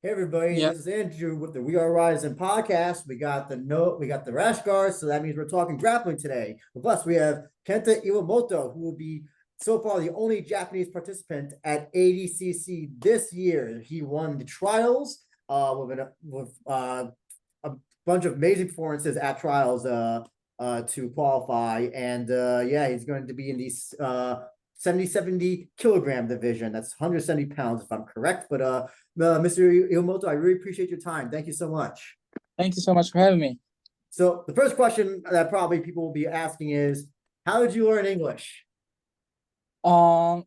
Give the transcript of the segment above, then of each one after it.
Hey everybody, Yeah, this is Andrew with the We Are Rising podcast. We got the rash guards, so that means we're talking grappling today. With us, we have Kenta Iwamoto, who will be so far the only Japanese participant at ADCC this year. He won the trials with a bunch of amazing performances at trials to qualify, and yeah, he's going to be in these 70 kilogram division. That's 170 pounds, if I'm correct. But Mr. Iwamoto, I really appreciate your time. Thank you so much. thank you so much for having me. So the first question that probably people will be asking is, how did you learn English? Um,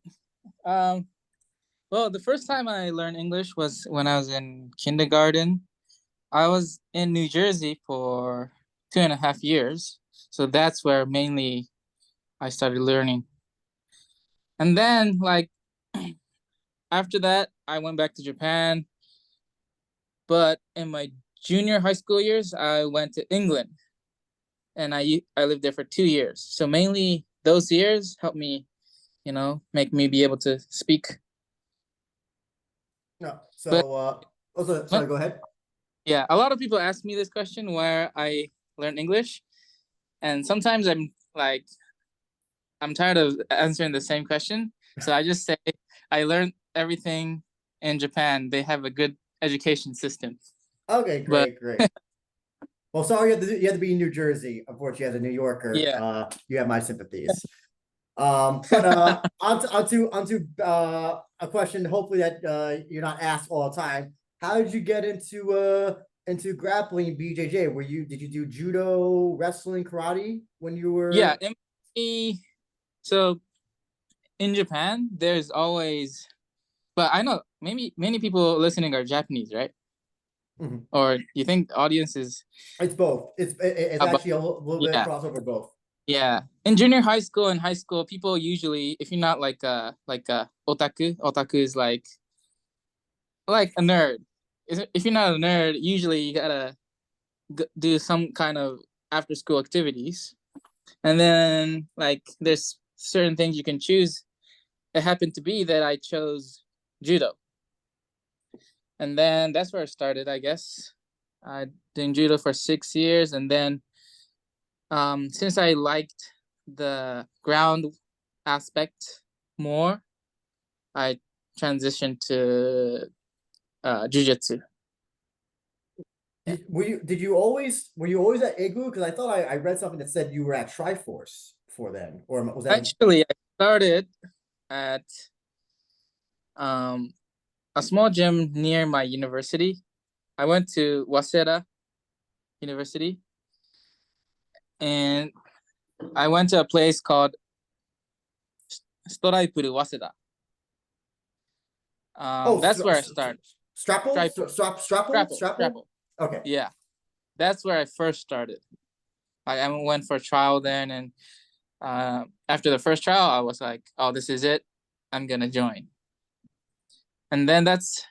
um, well, the first time I learned English was when I was in kindergarten. I was in New Jersey for 2.5 years, so that's where mainly I started learning. And then, like after that, I went back to Japan. But in my junior high school years, I went to England, and I lived there for 2 years. So mainly those years helped me, make me be able to speak. No. But Also, what? sorry, go ahead. Yeah, a lot of people ask me this question where I learned English, and sometimes I'm tired of answering the same question, so I just say I learned everything in Japan. They have a good education system. Okay, But great. Well, sorry you had to be in New Jersey. Unfortunately, as a New Yorker, yeah, you have my sympathies. But onto a question. Hopefully that you're not asked all the time. How did you get into grappling BJJ? Did you do judo, wrestling, karate when you yeah. were? So in Japan, there's always, but I know maybe many people listening are Japanese, right? Mhm. Or you think the audience is It's both. It's about? actually a little bit Yeah, crossover both. yeah. In junior high school and high school, people usually, if you're not like a otaku is like a nerd. If you're not a nerd, usually you gotta do some kind of after school activities, and then like there's certain things you can choose. It happened to be that I chose judo, and then that's where I started. I guess I doing judo for 6 years, and then since I liked the ground aspect more, I transitioned to jiu-jitsu. Yeah. Were you always at Igloo? Because I thought I read something that said you were at Triforce before then, or was that? Actually, I started at um, a small gym near my university. I went to Waseda University, and I went to a place called Storaipuru Waseda. Oh, That's where I started. Stripers. Strapple. Strapple. Strapple. Okay. Yeah, that's where I first started. I went for a trial then, and after the first trial, I was like, "Oh, this is it. I'm gonna join." And then that's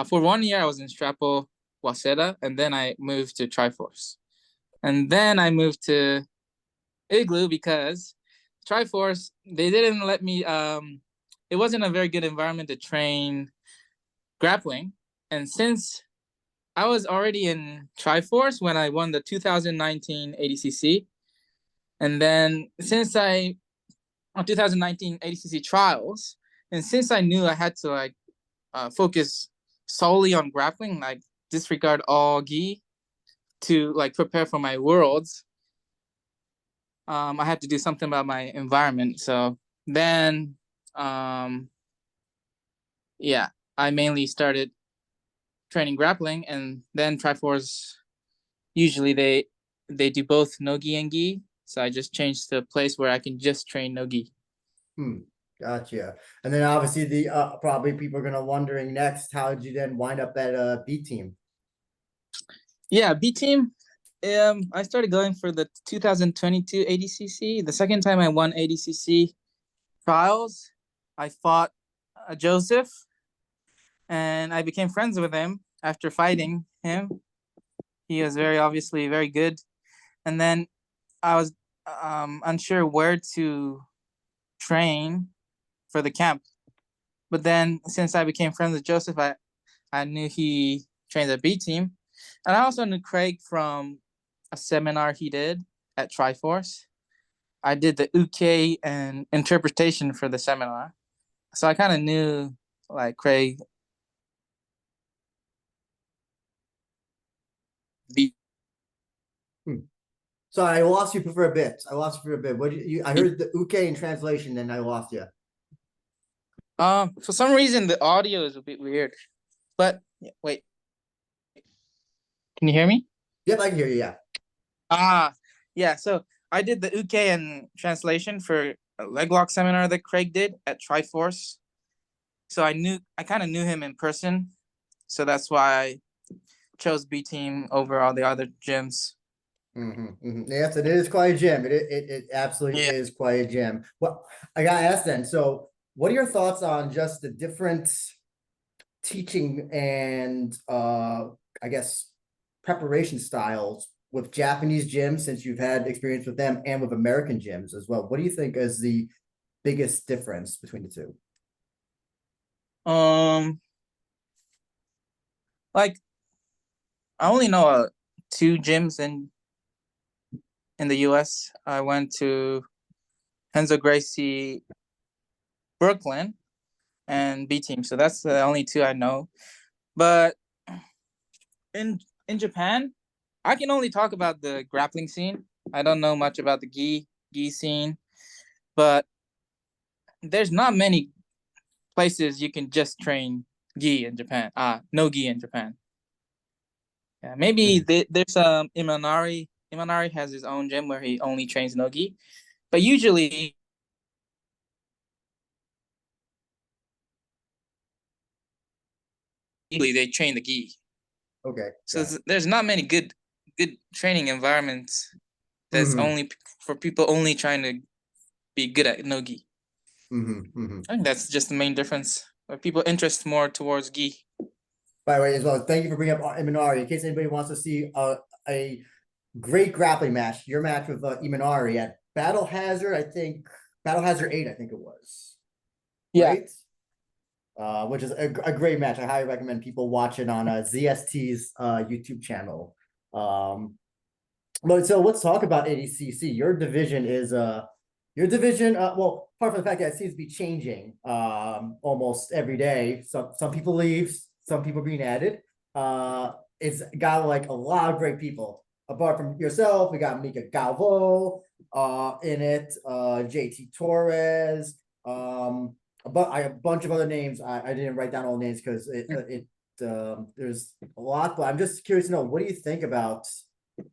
for 1 year. I was in Strapple Waseda, and then I moved to Triforce, and then I moved to Igloo because Triforce they didn't let me. It wasn't a very good environment to train grappling, and since I was already in Triforce when I won the 2019 ADCC, and then since I on 2019 ADCC trials, and since I knew I had to focus solely on grappling, like disregard all gi to like prepare for my worlds, I had to do something about my environment. So then, um, yeah, I mainly started training grappling, and then Triforce usually they do both nogi and gi. So I just changed to a place where I can just train nogi. Hmm. Gotcha. And then obviously the probably people are gonna wondering next, how did you then wind up at B team? Yeah, B team. I started going for the 2022 ADCC. The second time I won ADCC trials, I fought Joseph, and I became friends with him after fighting him. He was very obviously very good, and then I was unsure where to train for the camp. But then, since I became friends with Joseph, I knew he trains at B Team. And I also knew Craig from a seminar he did at Triforce. I did the UK and interpretation for the seminar. So I kind of knew like Craig. Hmm. Sorry, I lost you for a bit. What I heard the uke in translation, and I lost you. For some reason the audio is a bit weird. But wait, can you hear me? Yep, I can hear you. Yeah. Yeah. So I did the UK and translation for a leg lock seminar that Craig did at Triforce. So I kind of knew him in person. So that's why I chose B Team over all the other gyms. Yes, it is quite a gym. It absolutely Yeah. is quite a gym. Well, I got to ask then. So, what are your thoughts on just the different teaching and I guess preparation styles with Japanese gyms, since you've had experience with them, and with American gyms as well? What do you think is the biggest difference between the two? Um, like I only know two gyms in the US. I went to Renzo Gracie Brooklyn and B Team. So that's the only two I know. But in Japan, I can only talk about the grappling scene. I don't know much about the gi scene, but there's not many places you can just train gi in Japan. No gi in Japan. Yeah, maybe there's Imanari. Imanari has his own gym where he only trains no gi, but usually they train the gi. Okay. So Yeah. there's not many good training environments. That's Mm-hmm. only for people only trying to be good at no gi. Mm-hmm. I think that's just the main difference. Where people interest more towards gi. By the way, as well, thank you for bringing up Imanari. In case anybody wants to see a great grappling match, your match with Imanari at Battle Hazard, Battle Hazard 8, I think it was. Yeah. Right? Which is a great match. I highly recommend people watch it on ZST's YouTube channel. But so let's talk about ADCC. Your division, well, apart from the fact that it seems to be changing almost every day. Some people leave, some people being added. It's got like a lot of great people. Apart from yourself, we got Mika Galvo in it, JT Torres, but a bunch of other names. I didn't write down all the names because there's a lot, but I'm just curious to know, what do you think about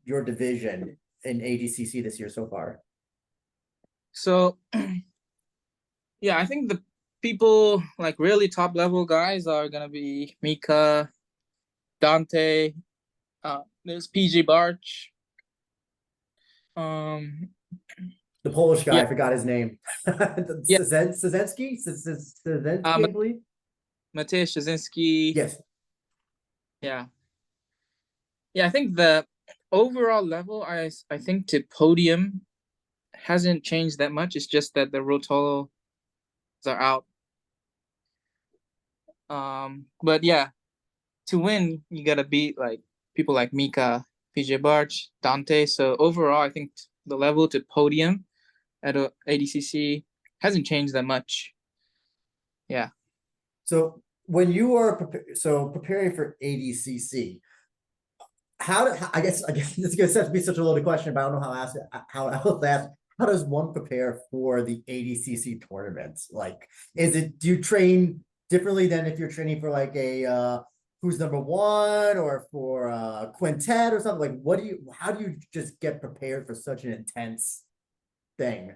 your division in ADCC this year so far? So yeah, I think the people like really top level guys are gonna be Mika, Dante, there's PG Barch. Um The Polish guy, yeah, I forgot his name. yeah. Szynski, I believe. Mateusz Szczecinski. Yes. Yeah. Yeah, I think the overall level I think to podium hasn't changed that much. It's just that the Rotolos are out. But yeah, to win, you gotta beat like people like Mika, PJ Barch, Dante. So overall, I think the level to podium at ADCC hasn't changed that much. Yeah. So when you are preparing for ADCC, I guess this is going to be such a loaded question, but I don't know how to ask it. How else to ask? How does one prepare for the ADCC tournaments? Like, do you train differently than if you're training for like a who's number one or for quintet or something? Like, how do you just get prepared for such an intense thing?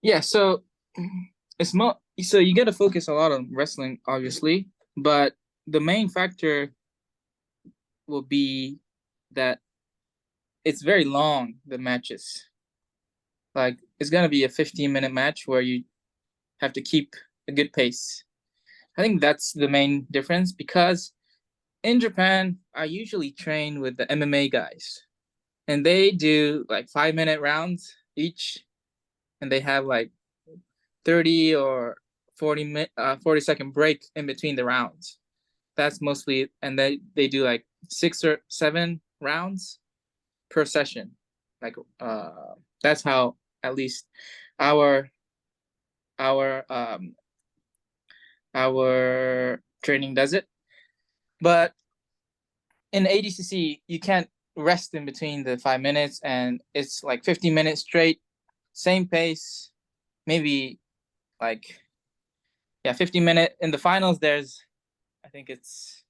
Yeah. So it's more. So you got to focus a lot on wrestling, obviously, but the main factor will be that it's very long. The matches, like, it's gonna be a 15-minute match where you have to keep a good pace. I think that's the main difference because in Japan, I usually train with the MMA guys, and they do like 5-minute rounds each, and they have like 30 or 40 second break in between the rounds. That's mostly, and they do like 6 or 7 rounds per session. Like that's how at least our our um our training does it. But in ADCC, you can't rest in between the 5 minutes, and it's like 15 minutes straight, same pace, maybe like 15-minute. In the finals, there's I think it's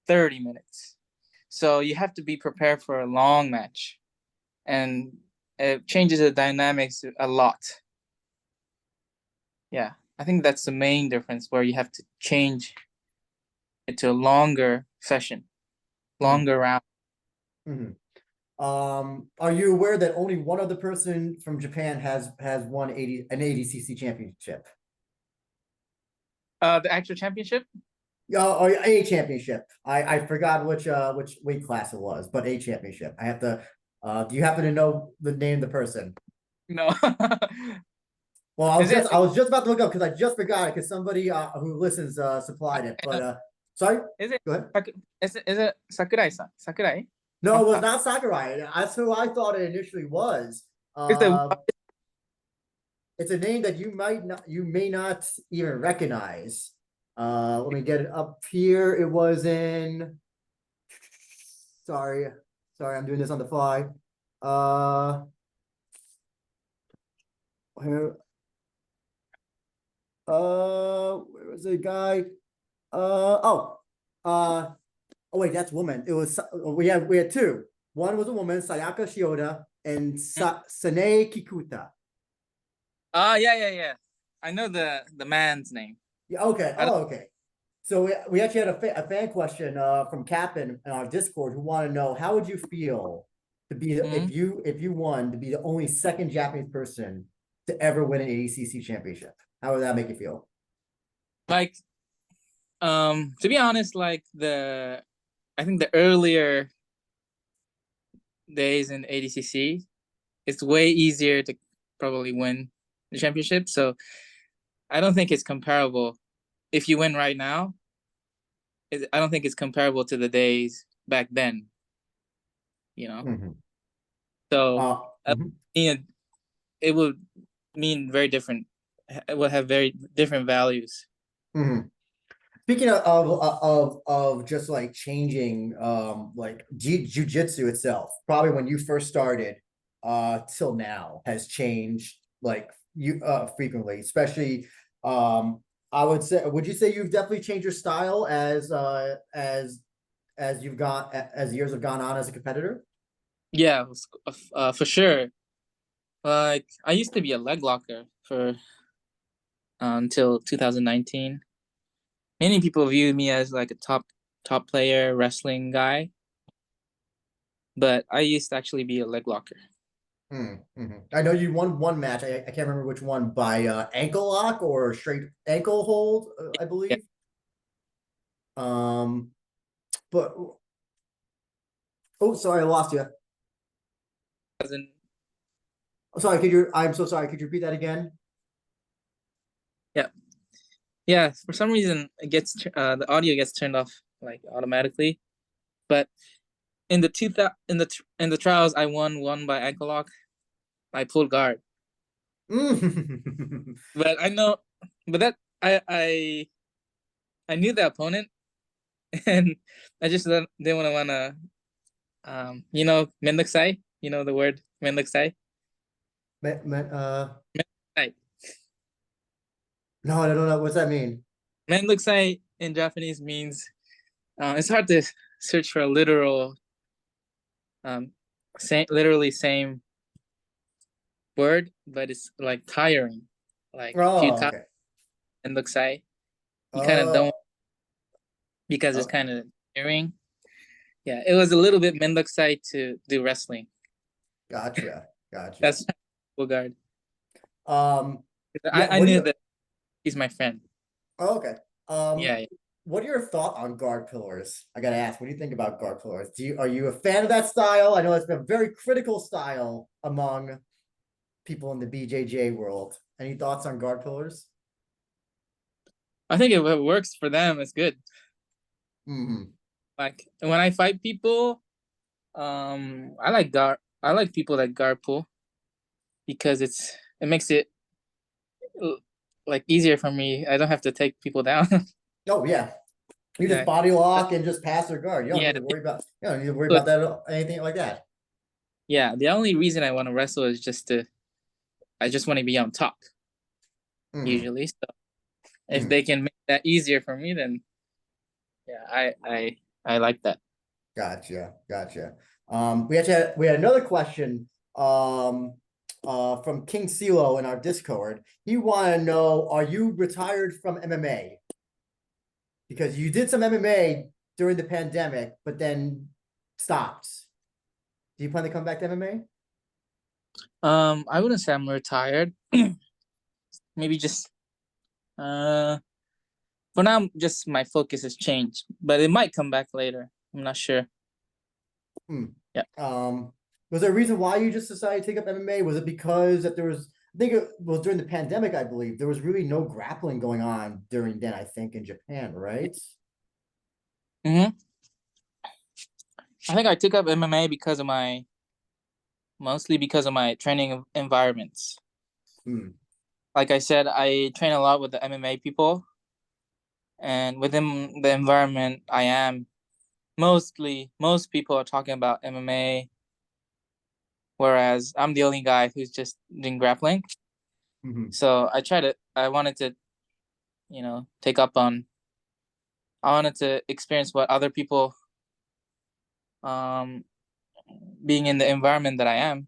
30 minutes. So you have to be prepared for a long match, and it changes the dynamics a lot. Yeah, I think that's the main difference, where you have to change it to a longer session, longer round. Mm-hmm. Are you aware that only one other person from Japan has won an ADCC championship? The actual championship? Or a championship. I forgot which weight class it was, but a championship. I have to. Do you happen to know the name of the person? No. Well, Is it? I was just about to look up because I just forgot it because somebody who listens supplied it. But sorry, Is it? go ahead. Is it Sakurai-san? Sakurai? No, it was not Sakurai. That's who I thought it initially was. Is the It's a name that you may not even recognize. Let me get it up here. It was in. Sorry, I'm doing this on the fly. Here, where was the guy? Oh, wait, that's woman. It was we had two. One was a woman, Sayaka Shioda, and Sane Kikuta. yeah. I know the man's name. Yeah, okay. I don't. Oh, okay. So we actually had a fan question from Captain in our Discord who wanted to know how would you feel to be Mhm. if you won to be the only second Japanese person to ever win an ADCC championship? How would that make you feel? Like, to be honest, like I think the earlier days in ADCC, it's way easier to probably win the championship. So I don't think it's comparable. If you win right now, I don't think it's comparable to the days back then. You know, Mm-hmm. so Mhm. it would mean very different. It would have very different values. Mm-hmm. Speaking of just like changing like jiu-jitsu itself, probably when you first started till now has changed like you frequently, especially I would you say you've definitely changed your style as you've gone as years have gone on as a competitor? Yeah, for sure. Like I used to be a leg locker for until 2019. Many people view me as like a top player wrestling guy, but I used to actually be a leg locker. Mm-hmm. I know you won one match. I can't remember which one by ankle lock or straight ankle hold, I Yeah, believe. Um, but oh, sorry, I lost you. wasn't- Oh, sorry, I'm so sorry. Could you repeat that again? yeah, yeah. For some reason, the audio gets turned off like automatically. But in the in the trials, I won one by ankle lock. I pulled guard, Mm. but I know, but that I knew the opponent, and I just didn't wanna mendaksai. You know the word mendaksai. Mendaksai. No, I don't know. What's that mean? Mendaksai in Japanese means it's hard to search for a literal literally same word, but it's like tiring. Like Oh, futile okay. and mendaksai. You kind of don't, Oh, because it's oh, kind of tiring. Yeah, it was a little bit mendaksai to do wrestling. gotcha, gotcha. That's guard. Um, yeah. I What do knew you? that he's my friend. Oh, okay. Yeah, yeah. What are your thoughts on guard pillars? I gotta ask. What do you think about guard pillars? Are you a fan of that style? I know it's been a very critical style among people in the BJJ world. Any thoughts on guard pillars? I think if it works for them, it's good. Mm-hmm. Like when I fight people, I like people that guard pull because it makes it like easier for me. I don't have to take people down. Oh yeah. You just Yeah, body lock and just pass their guard. You don't yeah. need to worry about But that anything like that. yeah, the only reason I want to wrestle is I just want to be on top Mm-hmm. usually. So if Mm-hmm. they can make that easier for me, then yeah, I like that. Gotcha. Gotcha. We had another question from King CeeLo in our Discord. He wanted to know, are you retired from MMA? Because you did some MMA during the pandemic, but then stopped. Do you plan to come back to MMA? I wouldn't say I'm retired. Maybe just uh for now, just my focus has changed, but it might come back later. I'm not sure. Hmm. Yeah. Was there a reason why you just decided to take up MMA? Was it because that there was, I think it was during the pandemic, I believe, there was really no grappling going on during then, I think, in Japan, right? Hmm. I think I took up MMA mostly because of my training environments. Hmm. Like I said, I train a lot with the MMA people, and within the environment I am, most people are talking about MMA, whereas I'm the only guy who's just doing grappling. Mhm. So I wanted to, take up on, I wanted to experience what other people, um, being in the environment that I am,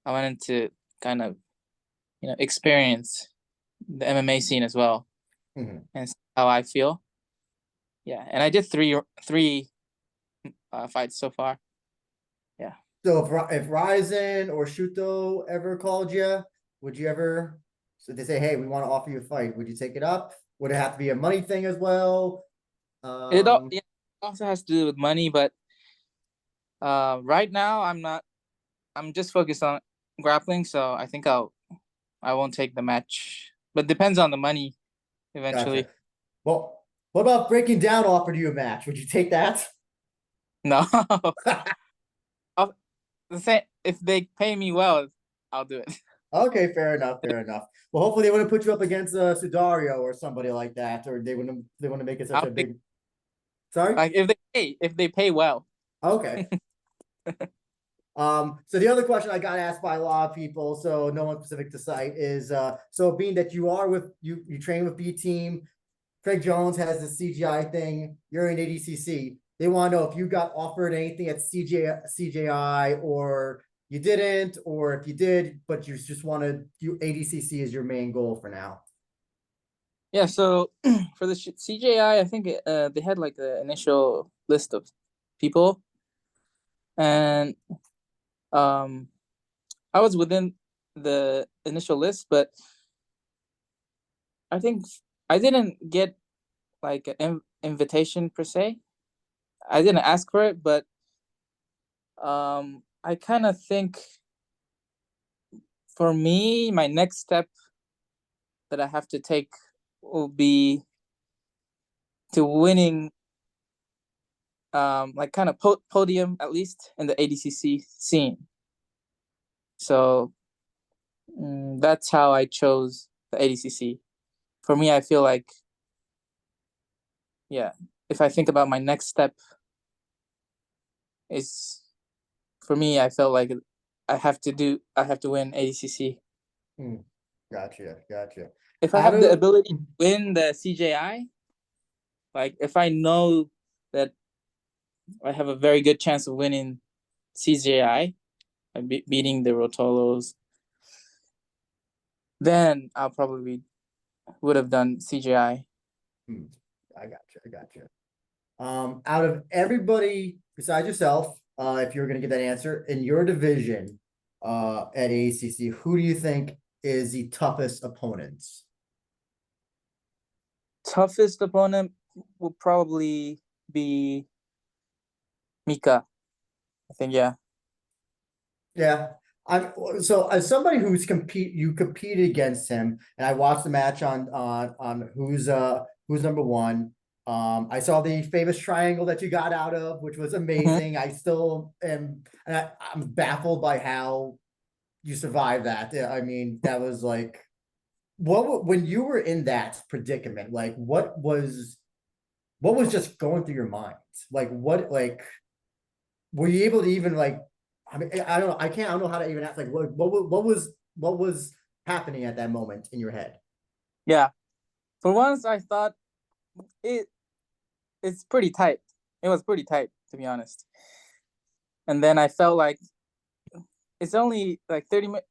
I wanted to kind of, experience the MMA scene as well Mhm. and see how I feel. Yeah, and I did three fights so far. Yeah. So if Rizin or Shuto ever called you, would you ever? So they say, "Hey, we want to offer you a fight." Would you take it up? Would it have to be a money thing as well? Yeah, it also has to do with money, but right now I'm not. I'm just focused on grappling, so I won't take the match. But depends on the money Gotcha. eventually. Well, what about breaking down offered you a match? Would you take that? No, the same. If they pay me well, I'll do it. Okay, fair enough, fair enough. Well, hopefully they wouldn't put you up against Sudario or somebody like that, or they wouldn't make it such I'll a take big. Sorry. like if they pay well. Okay. So the other question I got asked by a lot of people, so no one specific to cite, is so being that you are with you train with B Team, Craig Jones has the CGI thing, you're in ADCC. They want to know if you got offered anything at CJI or you didn't, or if you did, but you just wanted you ADCC is your main goal for now. Yeah. So for the CJI, I think they had like the initial list of people, and um, I was within the initial list, but I think I didn't get like an invitation per se. I didn't ask for it, but I kind of think for me, my next step that I have to take will be to winning, like kind of podium at least in the ADCC scene. So that's how I chose the ADCC. For me, I feel like, yeah, if I think about my next step, is for me, I felt like I have to win ADCC. Hmm. Gotcha, gotcha. If I Out have the of ability to win the CJI, like if I know that I have a very good chance of winning CJI, beating the Rotolos, then I'll probably would have done CJI. hmm, I got you, I got you. Out of everybody besides yourself, if you were going to give that answer in your division, at ACC, who do you think is the toughest opponents? Toughest opponent will probably be Mika. I think, yeah. Yeah. I so as somebody you competed against him, and I watched the match on who's number one. I saw the famous triangle that you got out of, which was amazing. I still am, and I'm baffled by how you survived that. I mean, that was like, when you were in that predicament, like what was just going through your mind? Like what, like, were you able to even like, I mean, I don't know, I don't know how to even ask, like, what was happening at that moment in your head? Yeah. For once, I thought it it's pretty tight. It was pretty tight, to be honest. And then I felt like it's only like 30 minutes,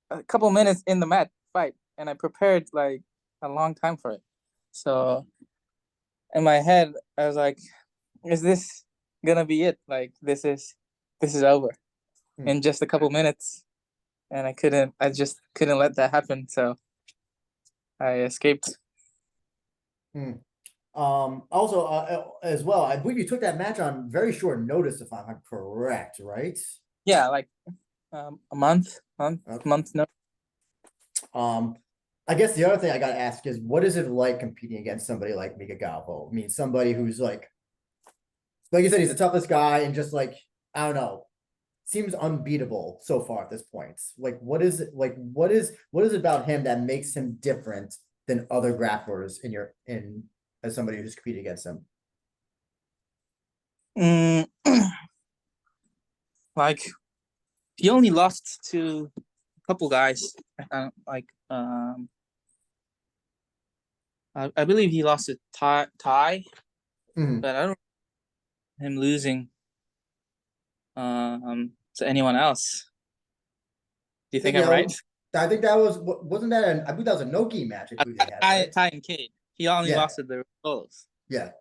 a couple minutes in the mat fight, and I prepared like a long time for it. So in my head, I was like, "Is this gonna be it? Like this is over Hmm. in just a couple minutes." And I just couldn't let that happen. So I escaped. Hmm. Also, as well, I believe you took that match on very short notice, if I'm correct, right? Yeah, like a Okay. month. No, Um, I guess the other thing I got to ask is, what is it like competing against somebody like Mika Galvo? I mean, somebody who's like you said, he's the toughest guy, and just like, I don't know, seems unbeatable so far at this point. Like, what is it? Like, what is it about him that makes him different than other grapplers in as somebody who's competing against him? mm, like he only lost to a couple guys. Like I believe he lost to Ty, Mhm. but I don't him losing to anyone else. Do you I think think I'm right? I think that was, wasn't that I believe that was a Nogi match. I believe they had, right? Ty and Cade. He only Yeah, lost to the Rolos. yeah.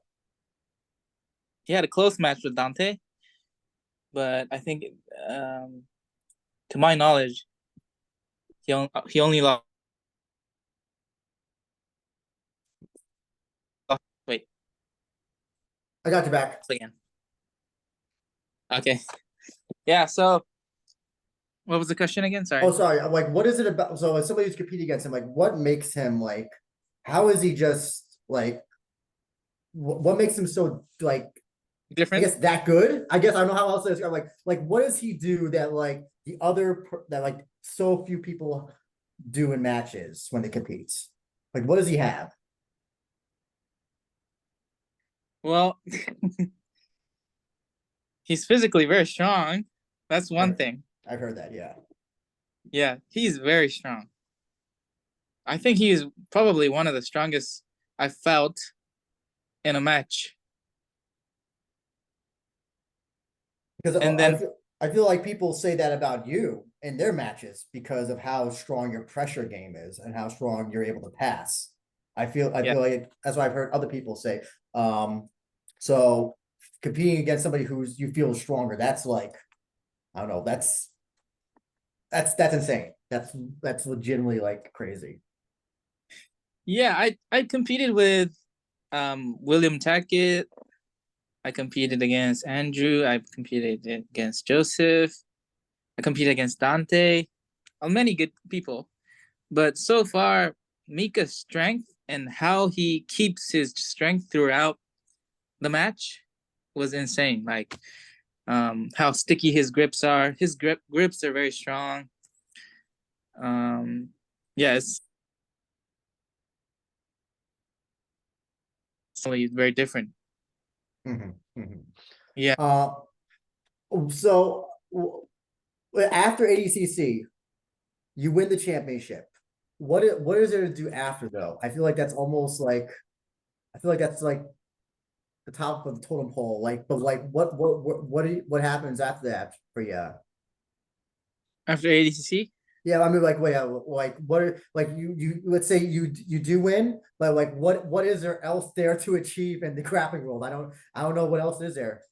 He had a close match with Dante, but I think, um, to my knowledge, he only lost. Wait, I got you back. again. Okay, yeah. So what was the question again? Oh, Sorry. sorry. I'm like, what is it about? So, as somebody who's competing against him, like, what makes him like? How is he just like? What makes him so like? I Different. guess that good. I guess I don't know how else to describe. Like, what does he do that like that like so few people do in matches when they compete? Like, what does he have? Well, he's physically very strong. That's one I've, thing. I've heard that. Yeah. Yeah, he's very strong. I think he is probably one of the strongest I felt in a match. Because And then I feel like people say that about you in their matches because of how strong your pressure game is and how strong you're able to pass. I yeah, feel like that's what I've heard other people say. So competing against somebody who's you feel stronger, that's like, I don't know, that's insane. That's legitimately like crazy. yeah. I competed with William Tackett. I competed against Andrew. I competed against Joseph. I competed against Dante. Many good people. But so far, Mika's strength and how he keeps his strength throughout the match was insane. Like how sticky his grips are. His grips are very strong. Um, yeah, it's really very different. Mhm, mhm. Yeah. Uh, so after ADCC, you win the championship. What is there to do after though? I feel like that's almost like, I feel like that's like the top of the totem pole. Like, but like, what happens after that for you? After ADCC, Yeah, I mean, like, wait, like, like let's say you do win, but like, what is there else there to achieve in the grappling world? I don't know what else is there.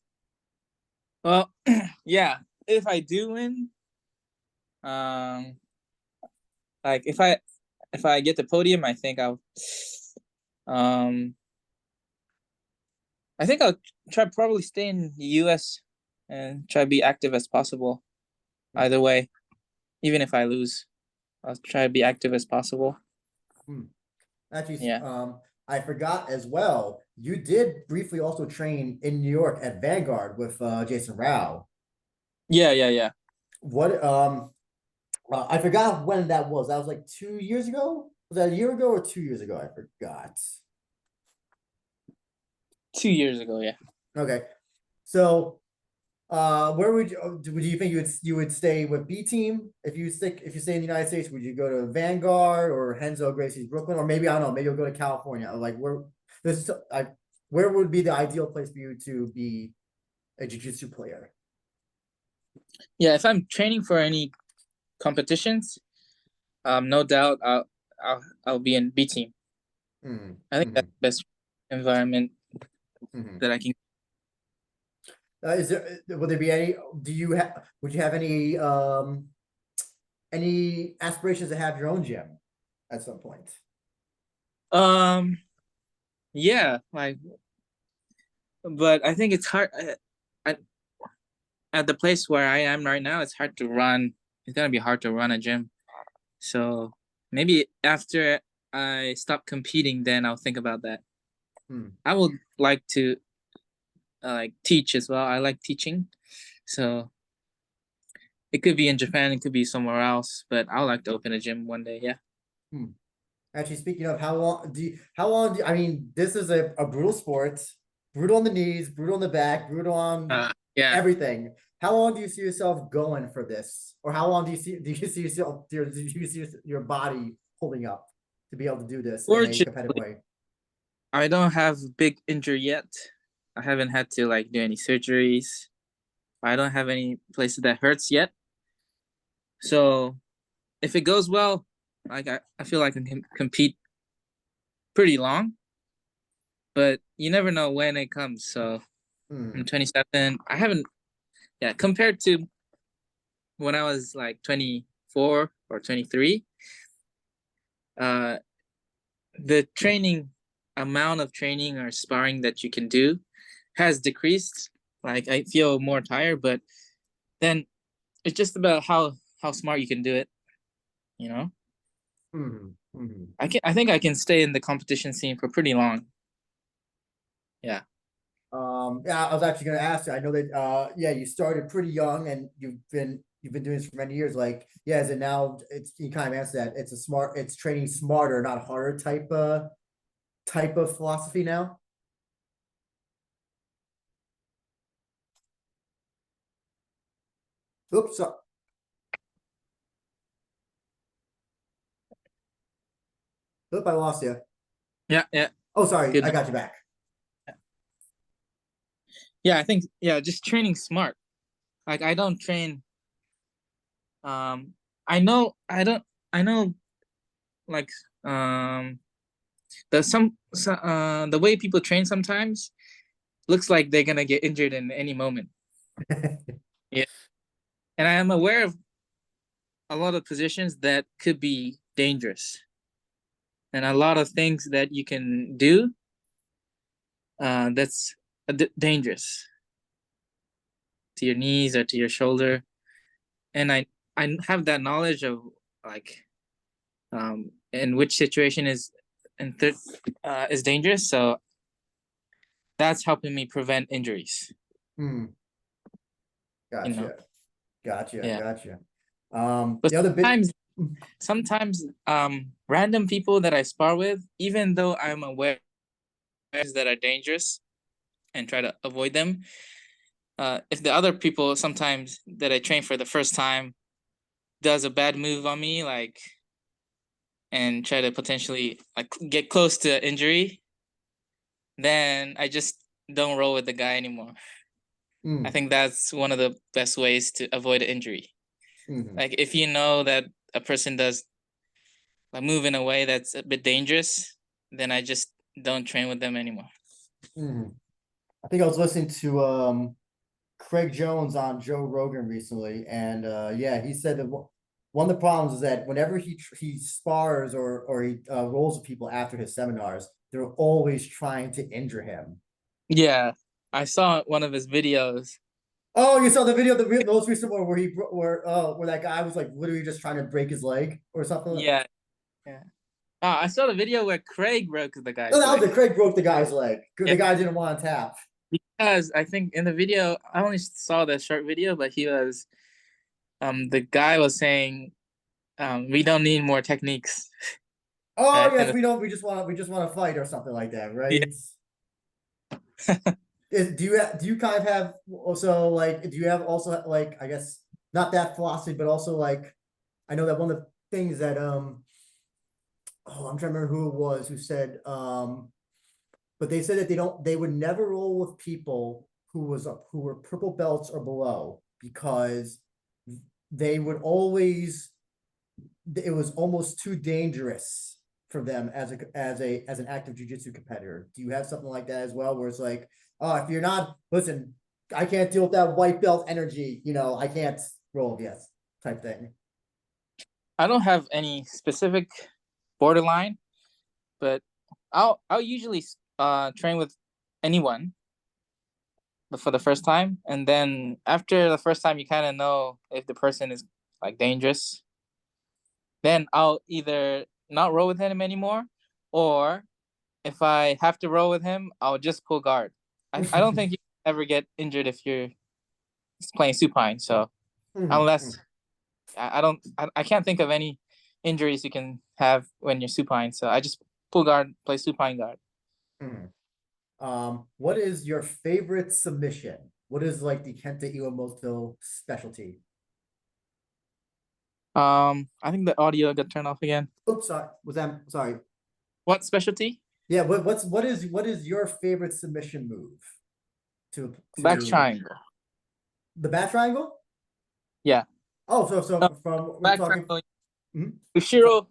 well, yeah. If I do win, um, like if I get the podium, um, I think I'll try probably stay in the U.S. and try to be active as possible. Hmm. Either way, even if I lose, I'll try to be active as possible. Hmm. Actually, Yeah. I forgot as well. You did briefly also train in New York at Vanguard with Jason Rao. Yeah, yeah, yeah. What I forgot when that was. That was like 2 years ago. Was that a year ago or 2 years ago? I forgot. 2 years ago, yeah. Okay, so where would you think you would stay with B team if you stay in the United States? Would you go to Vanguard or Henzo Gracie's Brooklyn, or maybe I don't know, maybe you'll go to California? Like this is like where would be the ideal place for you to be a jiu-jitsu player? Yeah, if I'm training for any competitions, no doubt I'll be in B team. I think that's Mm-hmm. the best environment Mm-hmm. that I can. Is there would there be any? Do you have? Would you have any aspirations to have your own gym at some point? Um, yeah, like, but I think it's hard. I, at the place where I am right now, it's hard to run. It's gonna be hard to run a gym. So maybe after I stop competing, then I'll think about that. Hmm. I would like to like teach as well. I like teaching, so it could be in Japan, it could be somewhere else, but I would like to open a gym one day. Yeah. Hmm. Actually, speaking of how long do I mean, this is a brutal sport, brutal on the knees, brutal on the back, brutal on Yeah. everything. How long do you see yourself going for this? Or how long do you see yourself do you see your body holding up to be able to do this in a competitive Fortunately, way? I don't have big injury yet. I haven't had to like do any surgeries. I don't have any places that hurts yet. So if it goes well, like I feel like I can compete pretty long, but you never know when it comes. So I'm Hmm. 27. I haven't, yeah, compared to when I was like 24 or 23, uh, the training amount of training or sparring that you can do has decreased. Like I feel more tired, but then it's just about how smart you can do it, you know? Hmm. Hmm. I think I can stay in the competition scene for pretty long. Yeah. Yeah, I was actually going to ask you. I know that yeah, you started pretty young and you've been doing this for many years. Like, yeah, is it now? It's you kind of answer that. It's training smarter, not harder type of philosophy now. Oops, I lost you. Yeah, yeah. Oh, sorry, I Good. got you back. Yeah, I think yeah, just training smart. Like I don't train um I don't I know like the way people train sometimes looks like they're gonna get injured in any moment. Yeah. And I am aware of a lot of positions that could be dangerous and a lot of things that you can do that's dangerous to your knees or to your shoulder. And I have that knowledge of like in which situation is dangerous. So that's helping me prevent injuries. Hmm. You know, Gotcha. Gotcha. yeah. Gotcha. But The other bit. sometimes random people that I spar with, even though I'm aware that are dangerous and try to avoid them, if the other people sometimes that I train for the first time does a bad move on me, like and try to potentially like get close to injury, then I just don't roll with the guy anymore. I Mm, think that's one of the best ways to avoid injury. mhm, Like if you know that a person does like move in a way that's a bit dangerous, then I just don't train with them anymore. mhm. I think I was listening to Craig Jones on Joe Rogan recently, and yeah, he said that one of the problems is that whenever he spars or he rolls with people after his seminars, they're always trying to injure him. Yeah, I saw one of his videos. Oh, you saw the video, the most recent one where where that guy was like literally just trying to break his leg or something. Yeah, yeah. I saw the video where Craig broke the No, guy's that was leg. the Craig broke the guy's leg. Yeah, The guy didn't want to tap. because I think in the video, I only saw the short video, but the guy was saying, we don't need more techniques. Oh Right? yes, we don't. We just want to fight or something like that, right? Do you kind of have also like do you have also like I guess not that philosophy, but also like I know that one of the things that oh I'm trying to remember who it was who said but they said that they would never roll with people who were purple belts or below because they would always it was almost too dangerous for them as an active jiu-jitsu competitor. Do you have something like that as well where it's like, oh, if you're not listen, I can't deal with that white belt energy, I can't roll yes type thing. I don't have any specific borderline, but I'll usually train with anyone for the first time, and then after the first time, you kind of know if the person is like dangerous. Then I'll either not roll with him anymore, or if I have to roll with him, I'll just pull guard. I don't think you ever get injured if you're playing supine. So unless I can't think of any injuries you can have when you're supine. So I just pull guard, play supine guard. What is your favorite submission? What is like the Kenta Iwamoto specialty? I think the audio got turned off again. Oops, sorry. Was that sorry? What specialty? Yeah, what is your favorite submission move? Back To triangle. the bat triangle? Yeah. Oh, so from we're Back talking. triangle. Mhm. Ushiro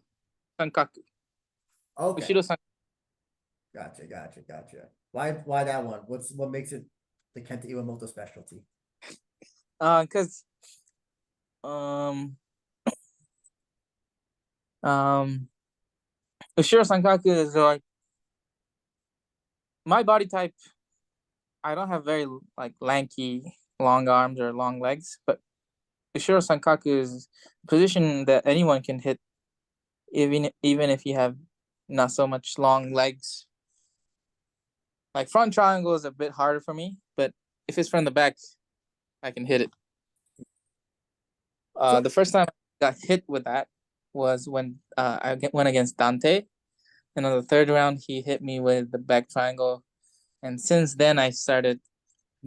Sankaku. Okay, Ushiro Sankaku. gotcha. Why that one? What makes it the Kenta Iwamoto specialty? Because um um Ushiro Sankaku is like my body type. I don't have very like lanky long arms or long legs, but Ushiro Sankaku is a position that anyone can hit, even if you have not so much long legs. Like front triangle is a bit harder for me, but if it's from the back, I can hit it. The first time I got hit with that was when I went against Dante, and on the third round he hit me with the back triangle, and since then I started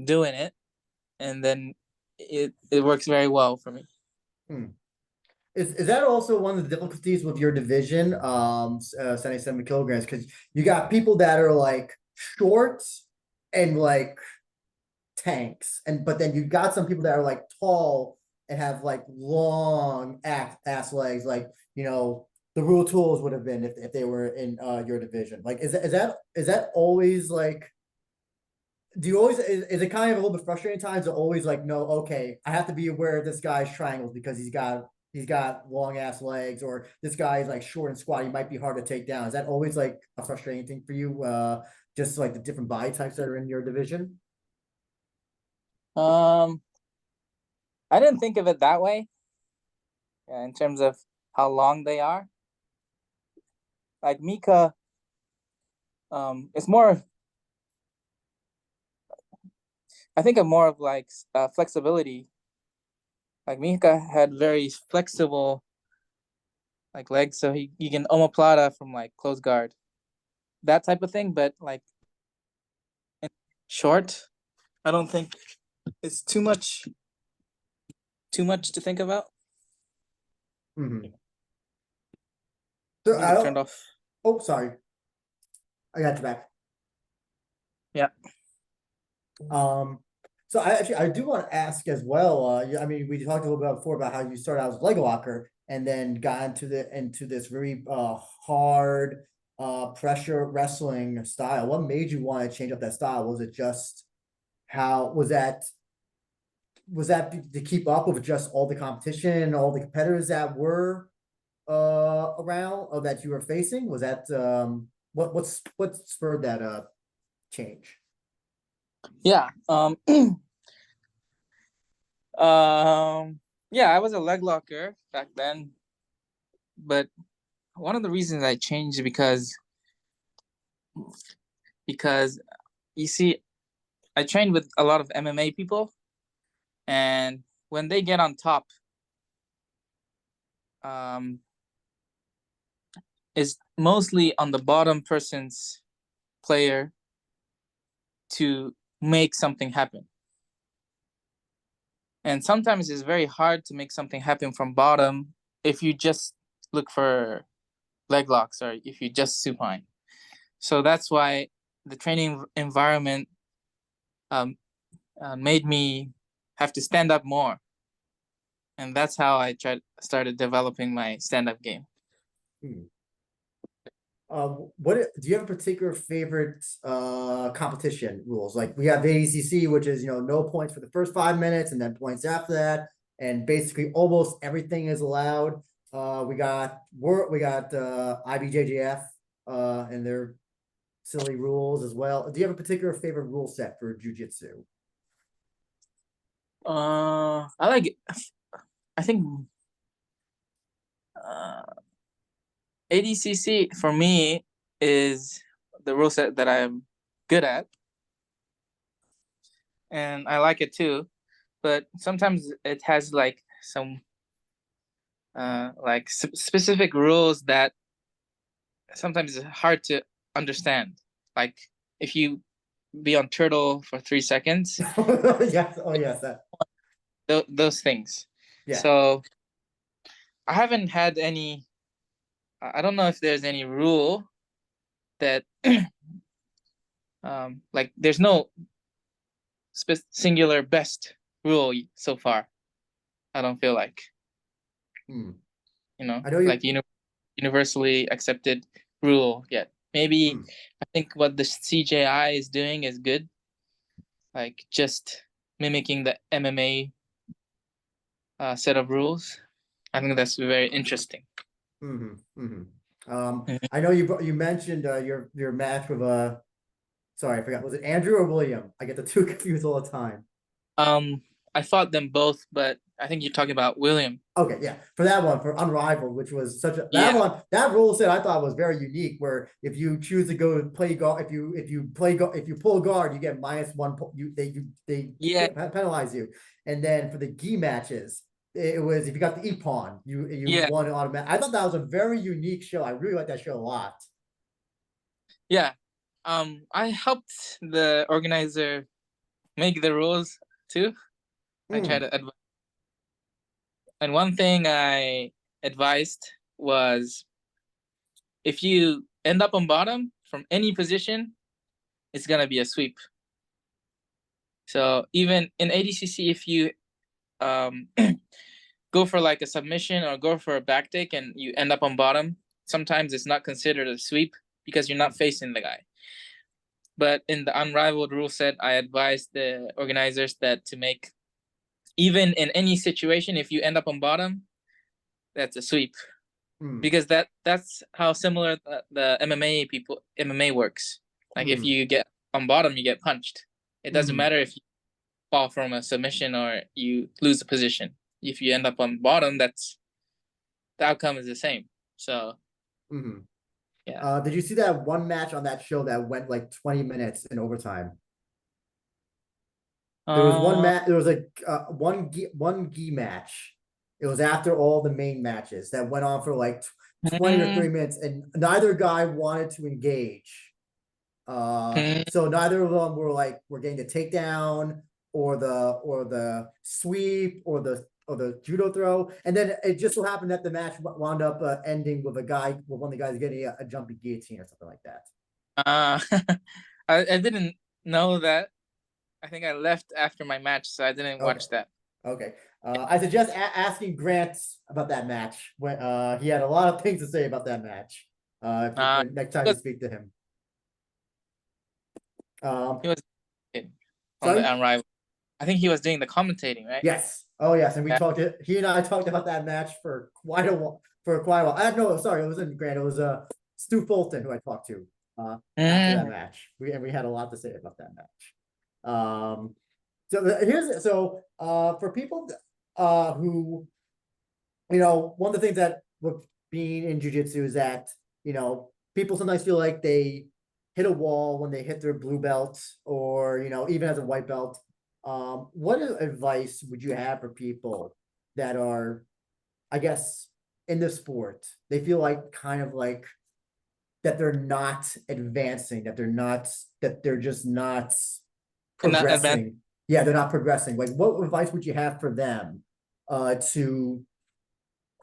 doing it, and then it works very well for me. Is that also one of the difficulties with your division, 77 kilograms? Because you got people that are like short and like tanks, but then you got some people that are like tall and have like long ass legs, like the Rule Tools would have been if they were in your division. Like, is that always like? Do you always is it kind of a little bit frustrating at times to always like no okay I have to be aware of this guy's triangles because he's got long ass legs or this guy is like short and squat he might be hard to take down. Is that always like a frustrating thing for you? Just like the different body types that are in your division. Um, I didn't think of it that way, in terms of how long they are. Like Mika, it's more. I think of more of like flexibility. Like Mika had very flexible like legs, so he can omoplata from like close guard, that type of thing. But like short, I don't think it's too much to think about. So I Turned off. oh sorry, I got you back. Yeah. So I do want to ask as well. I mean, we talked a little bit before about how you started out as a leg locker and then got into this very hard pressure wrestling style. What made you want to change up that style? Was it just how was that to keep up with just all the competition and all the competitors that were around or that you were facing? Was that what spurred that change? Yeah. Yeah, I was a leg locker back then, but one of the reasons I changed because you see, I trained with a lot of MMA people, and when they get on top, is mostly on the bottom person's player to make something happen. And sometimes it's very hard to make something happen from bottom if you just look for leg locks or if you just supine. So that's why the training environment made me have to stand up more. And that's how I started developing my stand-up game. What do you have a particular favorite competition rules? Like we have ADCC, which is no points for the first 5 minutes and then points after that, and basically almost everything is allowed. We got IBJJF and their silly rules as well. Do you have a particular favorite rule set for jiu-jitsu? I think ADCC for me is the rule set that I'm good at, and I like it too. But sometimes it has like some specific rules that sometimes it's hard to understand. Like if you be on turtle for 3 seconds. Yes. Oh yes. Those things. Yeah. So I haven't had any. I don't know if there's any rule that like there's no singular best rule so far. I don't feel like I know like universally accepted rule yet. Maybe I think what the CJI is doing is good, like just mimicking the MMA set of rules. I think that's very interesting. I know you mentioned your match with sorry, I forgot. Was it Andrew or William? I get the two confused all the time. I fought them both, but I think you're talking about William. Okay, yeah. For that one, for Unrivaled, which was such a that rule set I thought was very unique. Where if you choose to go play guard, if you pull guard, you get -1. They penalize you. And then for the gi matches, it was if you got the e-pawn, you won it automatically. I thought that was a very unique show. I really liked that show a lot. Yeah. I helped the organizer make the rules too. I tried to advise. And one thing I advised was if you end up on bottom from any position, it's gonna be a sweep. So even in ADCC, if you go for like a submission or go for a back take and you end up on bottom, sometimes it's not considered a sweep because you're not facing the guy. But in the Unrivaled rule set, I advised the organizers that to make, even in any situation, if you end up on bottom, that's a sweep. Because that's how similar the MMA works. Like if you get on bottom, you get punched. It doesn't matter if you fall from a submission or you lose a position. If you end up on bottom, that's the outcome is the same. So yeah. Did you see that one match on that show that went like 20 minutes in overtime? There was one match. There was one gi match. It was after all the main matches that went on for like 20 or 30 minutes, and neither guy wanted to engage. So neither of them were like, we're getting the takedown or the sweep or the judo throw. And then it just so happened that the match wound up ending with one of the guys getting a jumping guillotine or something like that. I didn't know that. I think I left after my match, so I didn't watch that. Okay. I suggest asking Grant about that match. When he had a lot of things to say about that match. Next time you speak to him. He was on the Unrivaled. I think he was doing the commentating, right? Yes. Oh yes, and he and I talked about that match for quite a while. Sorry, it wasn't Grant. It was Stu Fulton who I talked to after that match. We had a lot to say about that match. For people who, one of the things that being in jiu-jitsu is that, you know, people sometimes feel like they hit a wall when they hit their blue belt or, you know, even as a white belt. What advice would you have for people that are, I guess, in the sport? They feel like kind of like that they're not advancing, that they're just not And that advance. progressing. Yeah, they're not progressing. Like, what advice would you have for them to,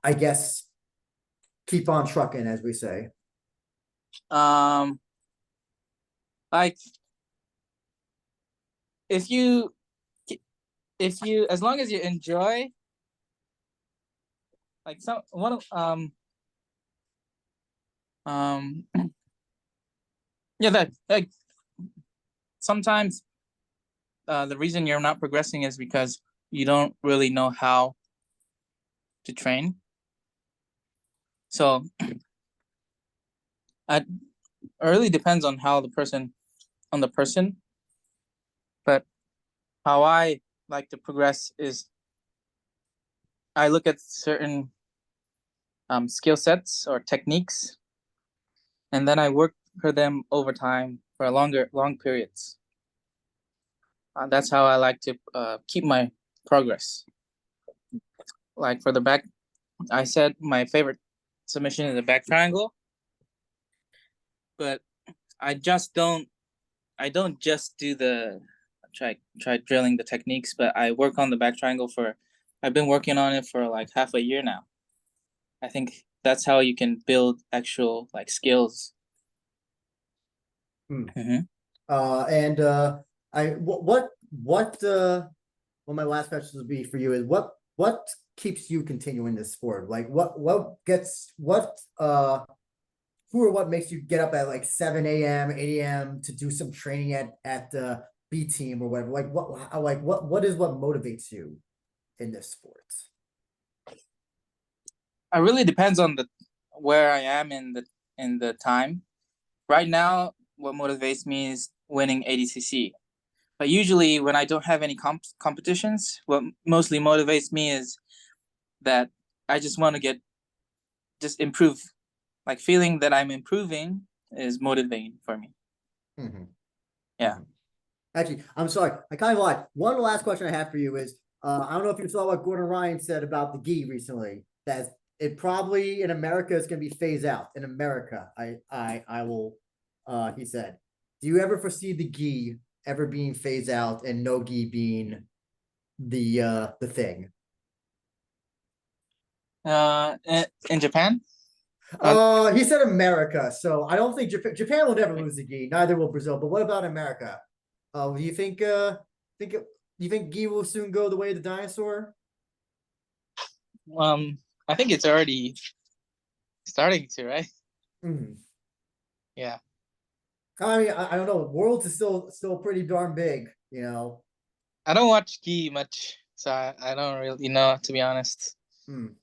I guess, keep on trucking, as we say? Like if you as long as you enjoy, like some one of yeah, that like sometimes the reason you're not progressing is because you don't really know how to train. So it really depends on how the person but how I like to progress is I look at certain skill sets or techniques, and then I work for them over time for long periods. That's how I like to keep my progress. Like for the back, I said my favorite submission is the back triangle, but I just don't. I don't just do the try drilling the techniques, but I work on the back triangle for. I've been working on it for like half a year now. I think that's how you can build actual like skills. Mm-hmm. And I what my last question would be for you is what keeps you continuing this sport? Like what gets what who or what makes you get up at like 7 a.m., 8 a.m. to do some training at the B team or whatever? Like what is what motivates you in this sport? It really depends on the where I am in the time. Right now, what motivates me is winning ADCC. But usually, when I don't have any competitions, what mostly motivates me is that I just want to just improve. Like feeling that I'm improving is motivating for me. Mm-hmm. Yeah. Actually, I'm sorry. I kind of lied. One last question I have for you is, I don't know if you saw what Gordon Ryan said about the gi recently. That it probably in America is going to be phased out. In America, I will. He said, "Do you ever foresee the gi ever being phased out and no gi being the thing?" In Japan. He said America, so I don't think Japan will never lose the gi. Neither will Brazil. But what about America? Do you think do you think gi will soon go the way of the dinosaur? I think it's already starting to, right? Mm. Yeah. I mean, I don't know. Worlds is still pretty darn big, you know. I don't watch gi much, so I don't really know, to be honest. Mm. Is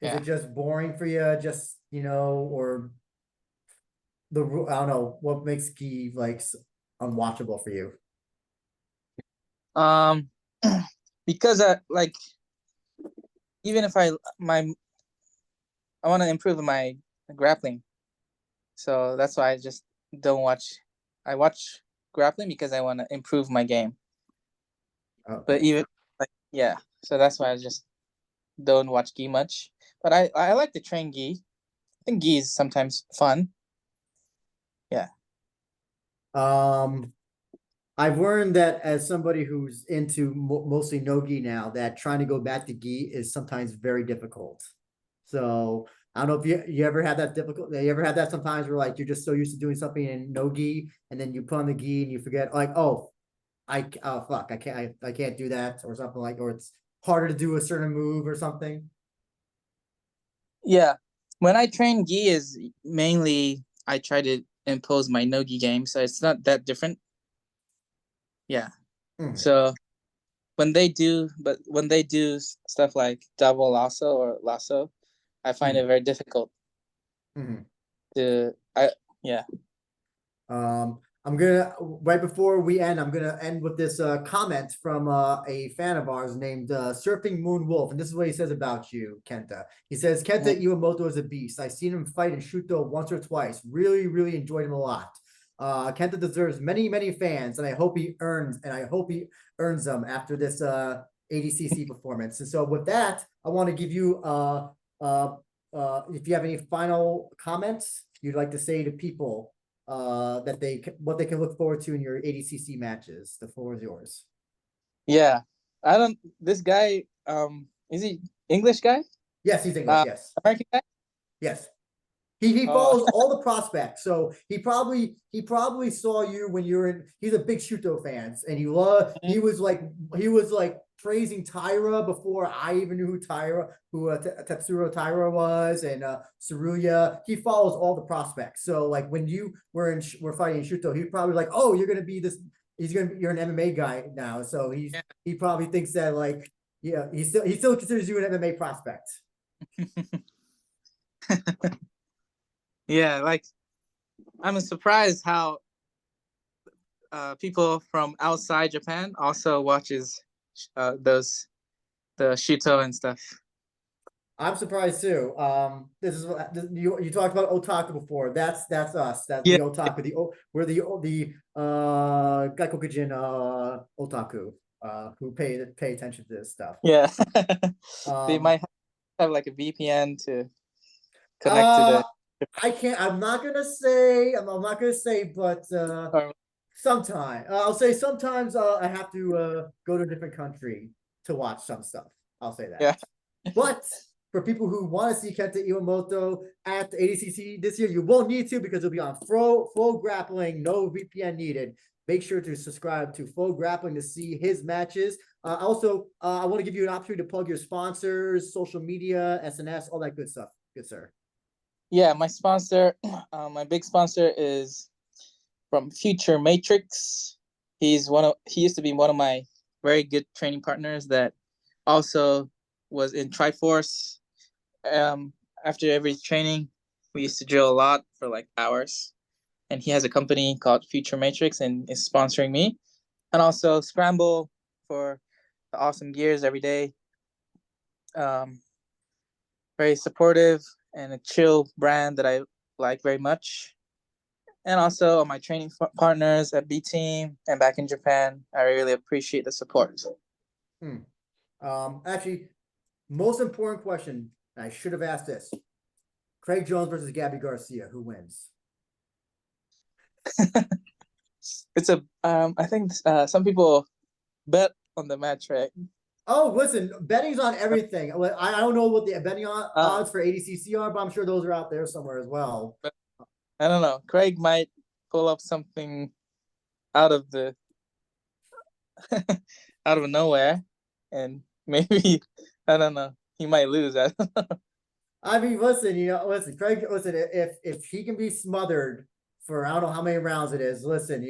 Yeah. it just boring for you? Just or I don't know what makes gi like unwatchable for you. Um, because like even if I want to improve my grappling, so that's why I just don't watch. I watch grappling because I want to improve my game. But Okay. even like yeah, so that's why I just don't watch gi much. But I like to train gi. I think gi is sometimes fun. Yeah. Um, I've learned that as somebody who's into mostly no gi now, that trying to go back to gi is sometimes very difficult. So I don't know if you ever had that difficult. You ever had that sometimes where like you're just so used to doing something in no gi, and then you put on the gi and you forget like, oh, oh fuck, I can't do that or something like, or it's harder to do a certain move or something. Yeah. When I train gi is mainly I try to impose my no gi game, so it's not that different. Yeah. Mm, So when they do stuff like double lasso or lasso, I find mm, it very difficult mm. to I yeah. Um, I'm gonna right before we end, I'm gonna end with this comment from a fan of ours named Surfing Moon Wolf, and this is what he says about you, Kenta. He says Kenta Iwamoto is a beast. I've seen him fight in Shuto once or twice. Really, really enjoyed him a lot. Kenta deserves many, many fans, and I hope he earns them after this ADCC performance. And so with that, I want to give you if you have any final comments you'd like to say to people that what they can look forward to in your ADCC matches. The floor is yours. Yeah, I don't. This guy, is he English guy? Yes, he's English. Yes, American guy. Yes. He follows all the prospects, so he probably saw you when you were in. He's a big Shuto fan, and he was like praising Taira before I even knew who Tetsuro Taira was, and Tsuruya. He follows all the prospects. So like when you were fighting Shuto, he probably like, oh, you're gonna be this. You're an MMA guy now, so he probably thinks that like he still considers you an MMA prospect. Yeah, like I'm surprised how people from outside Japan also watches the Shuto and stuff. I'm surprised too. This is you talked about otaku before. That's us. That's Yeah. the otaku. We're the Gaikokujin otaku who pay attention to this stuff. Yeah. They might have like a VPN to connect to the. I can't. I'm not gonna say. I'm not gonna say, but sometimes I'll say sometimes I have to go to a different country to watch some stuff. I'll say that. Yeah. But for people who want to see Kenta Iwamoto at the ADCC this year, you won't need to because it'll be on Flow Grappling, no VPN needed. Make sure to subscribe to Flow Grappling to see his matches. Also, I want to give you an opportunity to plug your sponsors, social media, SNS, all that good stuff. Good sir. Yeah, my sponsor, my big sponsor is from Future Matrix. He used to be one of my very good training partners that also was in Triforce. After every training, we used to drill a lot for like hours. And he has a company called Future Matrix and is sponsoring me. And also Scramble for the awesome gears every day. Very supportive and a chill brand that I like very much. And also my training partners at B Team and back in Japan. I really appreciate the support. Actually, most important question, I should have asked this. Craig Jones versus Gabi Garcia, who wins? It's I think some people bet on the match, right? Oh, listen, betting's on everything. I don't know what the betting odds for ADCC are, but I'm sure those are out there somewhere as well. But I don't know. Craig might pull up something out of out of nowhere, and maybe I don't know. He might lose. I mean, listen, Craig, if he can be smothered for I don't know how many rounds it is, listen,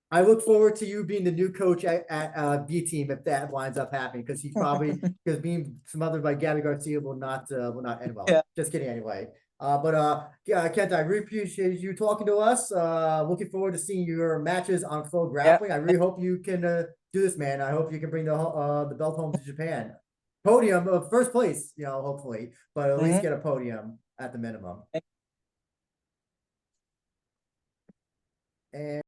I look forward to you being the new coach at B Team if that winds up happening, because because being smothered by Gabi Garcia will not end well. Yeah. Just kidding anyway. Yeah, Kent, I really appreciate you talking to us. Looking forward to seeing your matches on Flow Grappling. I really hope you can do this, man. I hope you can bring the belt home to Japan. Podium of first place, hopefully, but at least get a podium at the minimum. And